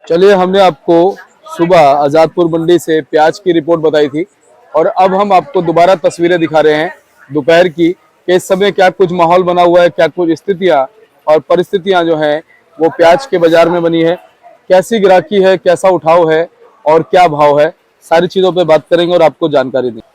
चलिए, हमने आपको सुबह आजादपुर मंडी से प्याज की रिपोर्ट बताई थी और अब हम आपको दोबारा तस्वीरें दिखा रहे हैं दोपहर की कि इस समय क्या कुछ माहौल बना हुआ है, क्या कुछ स्थितियां और परिस्थितियां जो हैं वो प्याज के बाजार में बनी है, कैसी ग्राहकी है, कैसा उठाव है और क्या भाव है, सारी चीजों पे बात करेंगे और आपको जानकारी देंगे।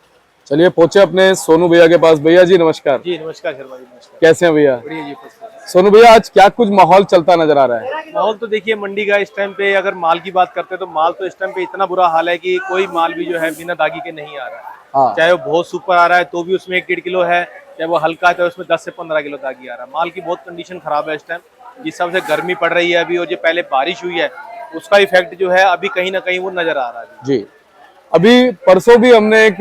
चलिए पहुंचे अपने सोनू भैया के पास। भैया जी नमस्कार। जी नमस्कार शर्मा जी, नमस्कार। कैसे हैं भैया? बढ़िया जी, फर्स्ट क्लास। सोनू भैया, आज क्या कुछ माहौल चलता नजर आ रहा है? माहौल तो देखिए मंडी का इस टाइम पे, अगर माल की बात करते हैं तो माल तो इस टाइम पे इतना बुरा हाल है कि कोई माल भी जो है बिना दागी के नहीं आ रहा है। हाँ। चाहे वो बहुत सुपर आ रहा है तो भी उसमें 1-1.5 किलो है, चाहे वो हल्का है तो उसमें 10 से 15 किलो दागी आ रहा है। माल की बहुत कंडीशन खराब है इस टाइम, जिस हिसाब से गर्मी पड़ रही है अभी और जो पहले बारिश हुई है उसका इफेक्ट जो है अभी कहीं ना कहीं वो नजर आ रहा है जी। अभी परसों भी हमने एक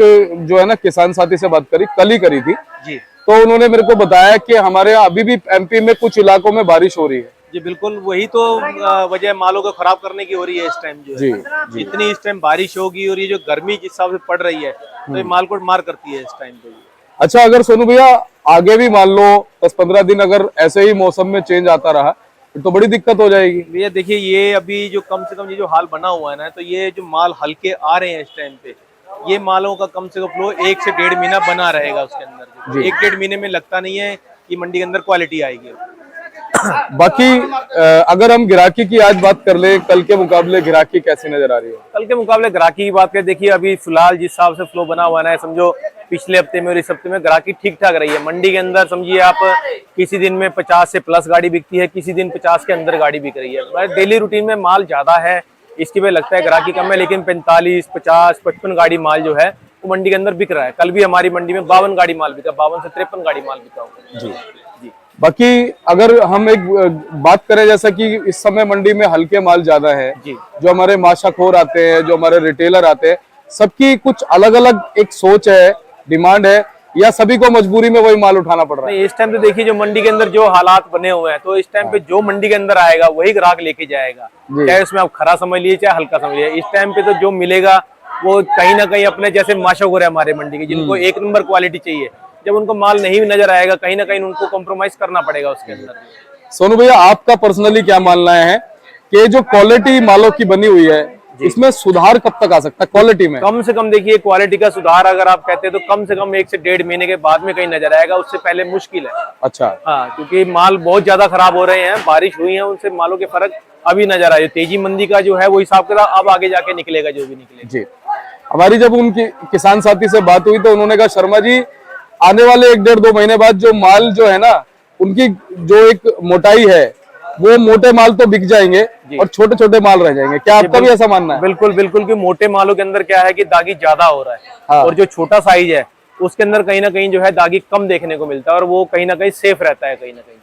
जो है ना किसान साथी से बात करी, कल ही करी थी जी। तो उन्होंने मेरे को बताया कि हमारे यहाँ अभी भी एमपी में कुछ इलाकों में बारिश हो रही है। जी बिल्कुल, वही तो वजह मालों को खराब करने की हो रही है इस टाइम जो जी, है। जी। इतनी इस टाइम बारिश होगी और ये जो गर्मी जिस हिसाब से पड़ रही है तो ये माल को मार करती है इस टाइम पे। अच्छा, अगर सोनू भैया आगे भी मान लो 10-15 दिन अगर ऐसे ही मौसम में चेंज आता रहा तो बड़ी दिक्कत हो जाएगी। भैया देखिए, ये अभी जो कम से कम ये जो हाल बना हुआ है ना, तो ये जो माल हल्के आ रहे हैं इस टाइम पे, ये मालों का कम से कम फ्लो 1 से 1.5 महीना बना रहेगा उसके अंदर। 1-1.5 महीने में लगता नहीं है कि मंडी के अंदर क्वालिटी आएगी। बाकी अगर हम ग्राहकी की आज बात कर ले, कल के मुकाबले ग्राहकी कैसी नजर आ रही है? कल के मुकाबले ग्राहकी की बात करें, देखिए अभी फिलहाल जिस हिसाब से फ्लो बना हुआ है, समझो पिछले हफ्ते में और इस हफ्ते में ग्राहकी ठीक ठाक रही है मंडी के अंदर। समझिए आप, किसी दिन में 50 से प्लस गाड़ी बिकती है, किसी दिन 50 के अंदर गाड़ी बिक रही है। डेली रूटीन में माल ज्यादा है, इसकी वजह लगता है ग्राहकी कम है, लेकिन 45, 50, 55 गाड़ी माल जो है वो मंडी के अंदर बिक रहा है। कल भी हमारी मंडी में 52 गाड़ी माल बिका, 52 से 53 गाड़ी माल बिका हुआ। जी जी। बाकी अगर हम एक बात करें, जैसा कि इस समय मंडी में हल्के माल ज्यादा है, जो हमारे माशाखोर आते हैं, जो हमारे रिटेलर आते हैं, सबकी कुछ अलग अलग एक सोच है, डिमांड है, या सभी को मजबूरी में वही माल उठाना पड़ रहा है? नहीं, इस टाइम तो देखिए जो मंडी के अंदर जो हालात बने हुए हैं, तो इस टाइम पे जो मंडी के अंदर आएगा वही ग्राहक लेके जाएगा, चाहे उसमें आप खरा समझ लीजिए चाहे हल्का समझ लीजिए। इस टाइम पे तो जो मिलेगा वो कहीं ना कहीं अपने जैसे माशाखोर है हमारे मंडी के, जिनको 1 नंबर क्वालिटी चाहिए, जब उनको माल नहीं नजर आएगा कहीं ना कहीं उनको कॉम्प्रोमाइज करना पड़ेगा उसके अंदर। सोनू भैया, आपका पर्सनली क्या मानना है कि जो क्वालिटी मालों की बनी हुई है, इसमें सुधार कब तक आ सकता है क्वालिटी में? कम से कम देखिए, क्वालिटी का सुधार अगर आप कहते हैं तो कम से कम 1 से 1.5 महीने के बाद में कहीं नजर आएगा, उससे पहले मुश्किल है। अच्छा। हाँ, क्योंकि माल बहुत ज्यादा खराब हो रहे हैं, बारिश हुई है, उनसे मालों के फर्क अभी नजर आए। तेजी मंदी का जो है वो हिसाब किताब अब आगे जाके निकलेगा, जो भी निकलेगा। जी। हमारी जब उनकी किसान साथी से बात हुई तो उन्होंने कहा, शर्मा जी आने वाले 1-1.5-2 महीने बाद जो माल जो है ना, उनकी जो एक मोटाई है वो मोटे माल तो बिक जाएंगे और छोटे छोटे माल रह जाएंगे। क्या आपका भी ऐसा मानना है? बिल्कुल बिल्कुल, कि मोटे मालों के अंदर क्या है कि दागी ज्यादा हो रहा है। हाँ। और जो छोटा साइज है उसके अंदर कहीं ना कहीं जो है दागी कम देखने को मिलता है और वो कहीं ना कहीं सेफ रहता है कहीं ना कहीं।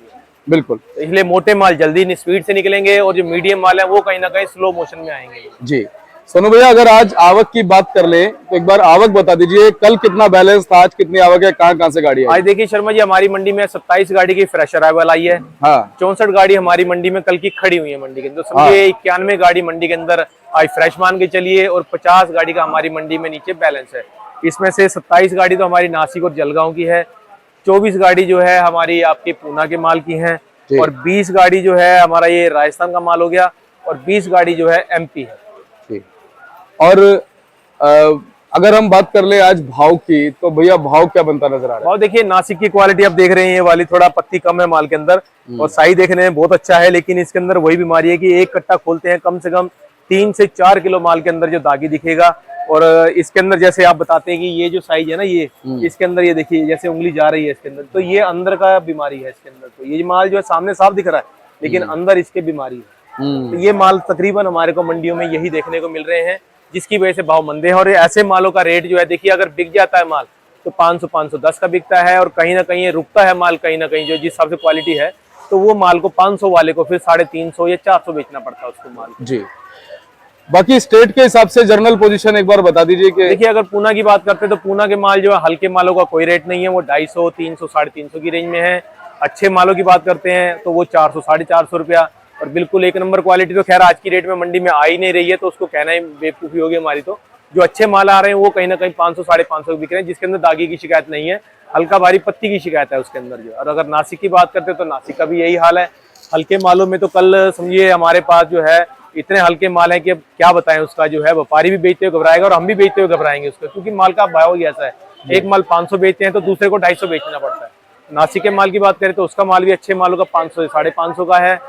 बिल्कुल। तो इसलिए मोटे माल जल्दी स्पीड से निकलेंगे और जो मीडियम माल है वो कहीं ना कहीं स्लो मोशन में आएंगे। जी। सोनू भैया, अगर आज आवक की बात कर ले तो एक बार आवक बता दीजिए, कल कितना बैलेंस था, आज कितनी आवक है, कहाँ कहाँ से गाड़ी आई? आज देखिए शर्मा जी, हमारी मंडी में 27 गाड़ी की फ्रेश अराइवल आई है। हाँ। 64 गाड़ी हमारी मंडी में कल की खड़ी हुई है मंडी के अंदर। तो समझिए 91 गाड़ी मंडी के अंदर आज फ्रेश मान के चलिए और 50 गाड़ी का हमारी मंडी में नीचे बैलेंस है। इसमें से 27 गाड़ी तो हमारी नासिक और जलगांव की है, 24 गाड़ी जो है हमारी आपकी पूना के माल की है और 20 गाड़ी जो है हमारा ये राजस्थान का माल हो गया और 20 गाड़ी जो है एमपी है। और अगर हम बात कर ले आज भाव की, तो भैया भाव क्या बनता नजर आ रहा है? भाव देखिए, नासिक की क्वालिटी आप देख रहे हैं, ये वाली थोड़ा पत्ती कम है माल के अंदर और साइज देखने में बहुत अच्छा है, लेकिन इसके अंदर वही बीमारी है कि एक कट्टा खोलते हैं कम से कम 3 से 4 किलो माल के अंदर जो दागी दिखेगा। और इसके अंदर जैसे आप बताते हैं कि ये जो साइज है ना, ये इसके अंदर ये देखिए जैसे उंगली जा रही है इसके अंदर, तो ये अंदर का बीमारी है इसके अंदर। तो ये माल जो है सामने साफ दिख रहा है, लेकिन अंदर इसके बीमारी है। तो ये माल तकरीबन हमारे को मंडियों में यही देखने को मिल रहे हैं, जिसकी वजह से भाव मंदे हैं। और ऐसे मालों का रेट जो है देखिए, अगर बिक जाता है माल तो 500-510 का बिकता है और कहीं ना कहीं ये रुकता है माल, कहीं ना कहीं जो जिस हिसाब से क्वालिटी है, तो वो माल को 500 वाले को फिर 350 या 400 बेचना पड़ता है उसको माल। जी। बाकी स्टेट के हिसाब से जनरल पोजीशन एक बार बता दीजिए कि देखिए, अगर पूना की बात करते हैं तो पूना के माल जो है हल्के मालों का कोई रेट नहीं है, वो 250, 300, 350 की रेंज में है। अच्छे मालों की बात करते हैं तो वो 400, 450 रुपया। और बिल्कुल 1 नंबर क्वालिटी तो खैर आज की रेट में मंडी में आ ही नहीं रही है, तो उसको कहना ही बेवकूफी होगी हमारी। तो जो अच्छे माल आ रहे हैं वो कहीं ना कहीं 500, 550 बिक रहे हैं, जिसके अंदर दागी की शिकायत नहीं है, हल्का भारी पत्ती की शिकायत है उसके अंदर जो। और अगर नासिक की बात करते हैं तो नासिक का भी यही हाल है। हल्के मालों में तो कल समझिए हमारे पास जो है इतने हल्के माल है कि अब क्या बताएं, उसका जो है व्यापारी भी बेचते हुए घबराएगा और हम भी बेचते हुए घबराएंगे उसका, क्योंकि माल का भाव ही ऐसा है। एक माल 500 बेचते हैं तो दूसरे को 250 बेचना पड़ता है। नासिक के माल की बात करें तो उसका माल भी अच्छे मालों का 500 से 550 का है।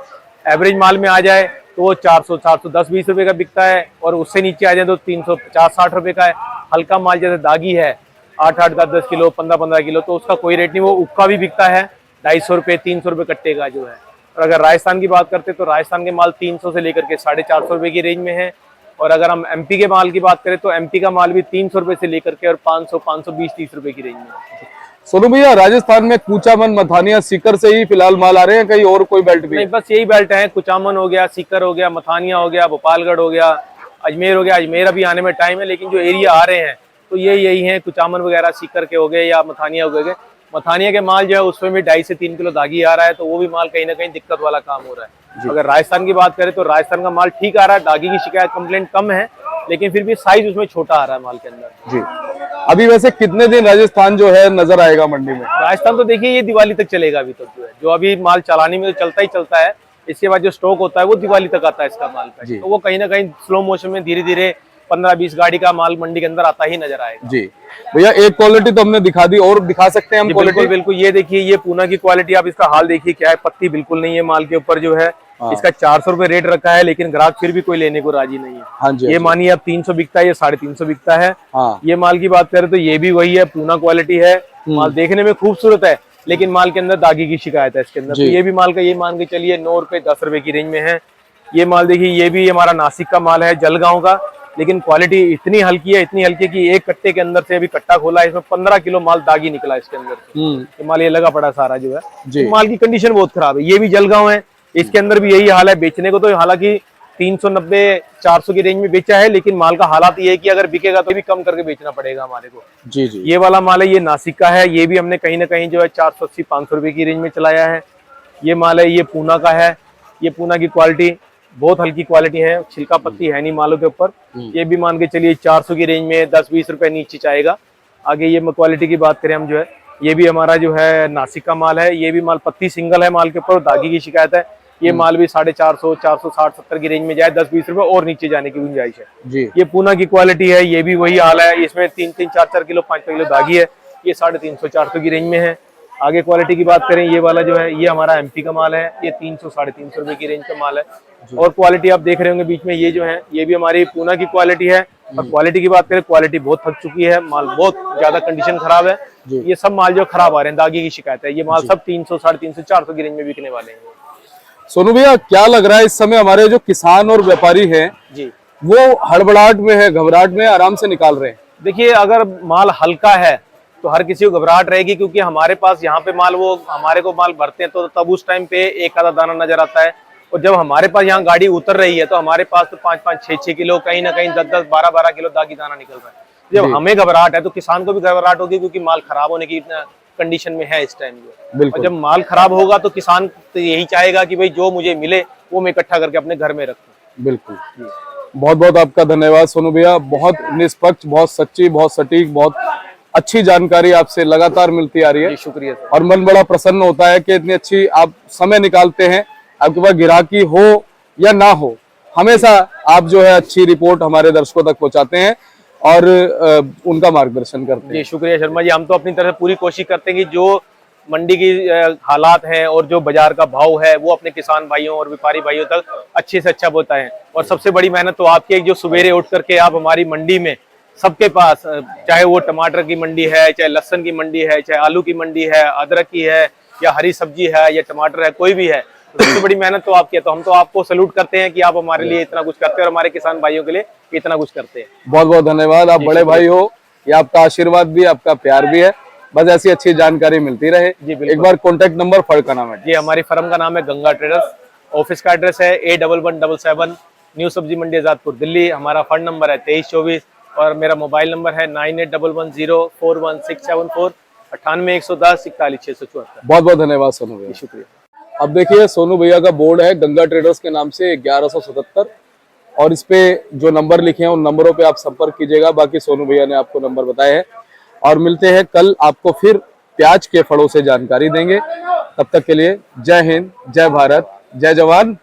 एवरेज माल में आ जाए तो वो 400 410 20 रुपए का बिकता है, और उससे नीचे आ जाए तो 350 60 रुपए का है। हल्का माल जैसे दागी है 8 10 किलो 15 किलो, तो उसका कोई रेट नहीं, वो उक्का भी बिकता है 250 रुपए 300 रुपए कट्टे का जो है। और अगर राजस्थान की बात करते तो राजस्थान के माल 300 से लेकर के 450 रुपए की रेंज में है। और अगर हम एमपी के माल की बात करें तो एमपी का माल भी 300 रुपए से लेकर के और 500 520 30 रुपए की रेंज में है। सोनू भैया, राजस्थान में कुचामन, मथानिया, सीकर से ही फिलहाल माल आ रहे हैं, कहीं और कोई बेल्ट भी नहीं, है? बस यही बेल्ट है। कुचामन हो गया, सीकर हो गया, मथानिया हो गया, भोपालगढ़ हो गया, अजमेर हो गया। अजमेर अभी आने में टाइम है, लेकिन जो एरिया आ रहे हैं तो यही है। कुचामन वगैरह सीकर के हो गए या मथानिया हो गए। मथानिया के माल जो है उसमें भी 2.5 से 3 किलो दागी आ रहा है, तो वो भी माल कहीं ना कहीं दिक्कत वाला काम हो रहा है। अगर राजस्थान की बात करें तो राजस्थान का माल ठीक आ रहा है, दागी की शिकायत कंप्लेंट कम है, लेकिन फिर भी साइज उसमें छोटा आ रहा है माल के अंदर। जी। अभी वैसे कितने दिन राजस्थान जो है नजर आएगा मंडी में? राजस्थान तो देखिए ये दिवाली तक चलेगा अभी तक, जो अभी माल चलाने में तो चलता ही चलता है। इसके बाद जो स्टॉक होता है वो दिवाली तक आता है इसका माल का, तो वो कहीं ना कहीं स्लो मोशन में धीरे धीरे 15-20 गाड़ी का माल मंडी के अंदर आता ही नजर आएगा। जी भैया, एक क्वालिटी तो हमने दिखा दी, और दिखा सकते हैं हम क्वालिटी? बिल्कुल बिल्कुल, ये देखिए, ये पूना की क्वालिटी। आप इसका हाल देखिए क्या है, पत्ती बिल्कुल नहीं है माल के ऊपर जो है। इसका 400 रुपए रेट रखा है, लेकिन ग्राहक फिर भी कोई लेने को राजी नहीं है। हाँ जी, ये मानिए अब 300 बिकता है, ये 350 बिकता है। हाँ। ये माल की बात करें तो ये भी वही है, पूना क्वालिटी है। माल देखने में खूबसूरत है, लेकिन माल के अंदर दागी की शिकायत है इसके अंदर। तो ये भी माल का ये मान के चलिए 9 रुपए 10 रुपए की रेंज में है। ये माल देखिए, ये भी हमारा नासिक का माल है, जलगांव का, लेकिन क्वालिटी इतनी हल्की है, इतनी हल्की कि एक कट्टे के अंदर से अभी कट्टा खोला है, इसमें 15 किलो माल दागी निकला इसके अंदर से। ये माल ये लगा पड़ा सारा जो है। तो माल की कंडीशन बहुत खराब है। ये भी जलगांव है, इसके अंदर भी यही हाल है। बेचने को तो हालांकि 390 400 की रेंज में बेचा है, लेकिन माल का हालात ये है कि अगर बिकेगा तो भी कम करके बेचना पड़ेगा हमारे को। जी जी। ये वाला माल है, ये नासिक का है। ये भी हमने कहीं ना कहीं जो है 480 500 रुपए की रेंज में चलाया है। ये माल है, ये पूना का है। ये पूना की क्वालिटी बहुत हल्की क्वालिटी है, छिलका पत्ती है नहीं मालों के ऊपर। ये भी मान के चलिए 400 की रेंज में 10-20 रुपए नीचे जाएगा। आगे ये क्वालिटी की बात करें हम जो है, ये भी हमारा जो है नासिक का माल है। ये भी माल पत्ती सिंगल है माल के ऊपर, दागी की शिकायत है। ये माल भी 450 460 70 की रेंज में जाए, 10-20 रुपए और नीचे जाने की गुंजाइश है जी। ये पूना की क्वालिटी है। ये भी वही हाल है, इसमें 3-3 4-4 किलो 5 किलो दागी है। ये 350 400 की रेंज में है। आगे क्वालिटी की बात करें, ये वाला जो है ये हमारा एमपी का माल है। ये 300 350 रुपए की रेंज का माल है। और क्वालिटी आप देख रहे होंगे बीच में, ये जो है ये भी हमारी पूना की क्वालिटी है। और क्वालिटी की बात करें, क्वालिटी बहुत थक चुकी है, माल बहुत ज्यादा कंडीशन खराब है। ये सब माल जो खराब आ रहे हैं, दागी की शिकायत है। ये माल सब 300 350 400 की रेंज में बिकने वाले हैं। सोनू भैया, क्या लग रहा है इस समय हमारे जो किसान और व्यापारी हैं जी, वो हड़बड़ाहट में है, घबराहट में, आराम से निकाल रहे हैं? देखिए, अगर माल हल्का है तो हर किसी को घबराहट रहेगी, क्योंकि हमारे पास यहाँ पे माल, वो हमारे को माल भरते हैं तो तब उस टाइम पे एक आधा दाना नजर आता है। और जब हमारे पास यहाँ गाड़ी उतर रही है तो हमारे पास तो 5-5 6-6 किलो, कहीं ना कहीं 10-10 12-12 किलो दागी दाना निकल रहा है। जब हमें घबराहट है तो किसान को भी घबराहट होगी, क्योंकि माल खराब होने की कंडीशन में है इस टाइम में। और जब माल खराब होगा तो किसान तो यही चाहेगा कि भाई जो मुझे मिले वो मैं इकट्ठा करके अपने घर में रखूं। बिल्कुल। बहुत बहुत आपका धन्यवाद सोनू भैया, बहुत निष्पक्ष, बहुत सच्ची, बहुत सटीक, बहुत अच्छी जानकारी आपसे लगातार मिलती आ रही है। शुक्रिया सर। और मन बड़ा प्रसन्न होता है कि इतनी अच्छी आप समय निकालते हैं। आपके पास गिराकी हो या ना हो, हमेशा आप जो है अच्छी रिपोर्ट हमारे दर्शकों तक पहुंचाते हैं और उनका मार्गदर्शन करते हैं। जी शुक्रिया शर्मा जी। हम तो अपनी तरफ पूरी कोशिश करते हैं कि जो मंडी की हालात हैं और जो बाजार का भाव है वो अपने किसान भाइयों और व्यापारी भाइयों तक अच्छे से अच्छा बताएं। और सबसे बड़ी मेहनत तो आपकी, जो सवेरे उठ करके आप हमारी मंडी में सबके पास, चाहे वो टमाटर की मंडी है, चाहे लहसुन की मंडी है, चाहे आलू की मंडी है, अदरक की है, या हरी सब्जी है, या टमाटर है, कोई भी है, तो सबसे बड़ी मेहनत तो आपकी है। तो हम तो आपको सैल्यूट करते हैं कि आप हमारे लिए इतना कुछ करते हैं और हमारे किसान भाइयों के लिए इतना कुछ करते हैं। बहुत बहुत धन्यवाद। आप बड़े भाई हो, ये आपका आशीर्वाद भी, आपका प्यार भी है। बस ऐसी अच्छी जानकारी मिलती रहे। जी एक बार कॉन्टेक्ट नंबर, फर्म का नाम है जी। हमारी फर्म का नाम है गंगा ट्रेडर्स। ऑफिस का एड्रेस है A1177 न्यू सब्जी मंडी आजादपुर दिल्ली। हमारा फंड नंबर है 2324 और मेरा मोबाइल नंबर है 9811041674 98 110 41 674। बहुत बहुत धन्यवाद सोनू भैया। शुक्रिया। अब देखिए, सोनू भैया का बोर्ड है गंगा ट्रेडर्स के नाम से 1177, और इस पे जो नंबर लिखे हैं उन नंबरों पे आप संपर्क कीजिएगा। बाकी सोनू भैया ने आपको नंबर बताए हैं। और मिलते हैं कल, आपको फिर प्याज के फड़ों से जानकारी देंगे। तब तक के लिए जय हिंद, जय भारत, जय जवान,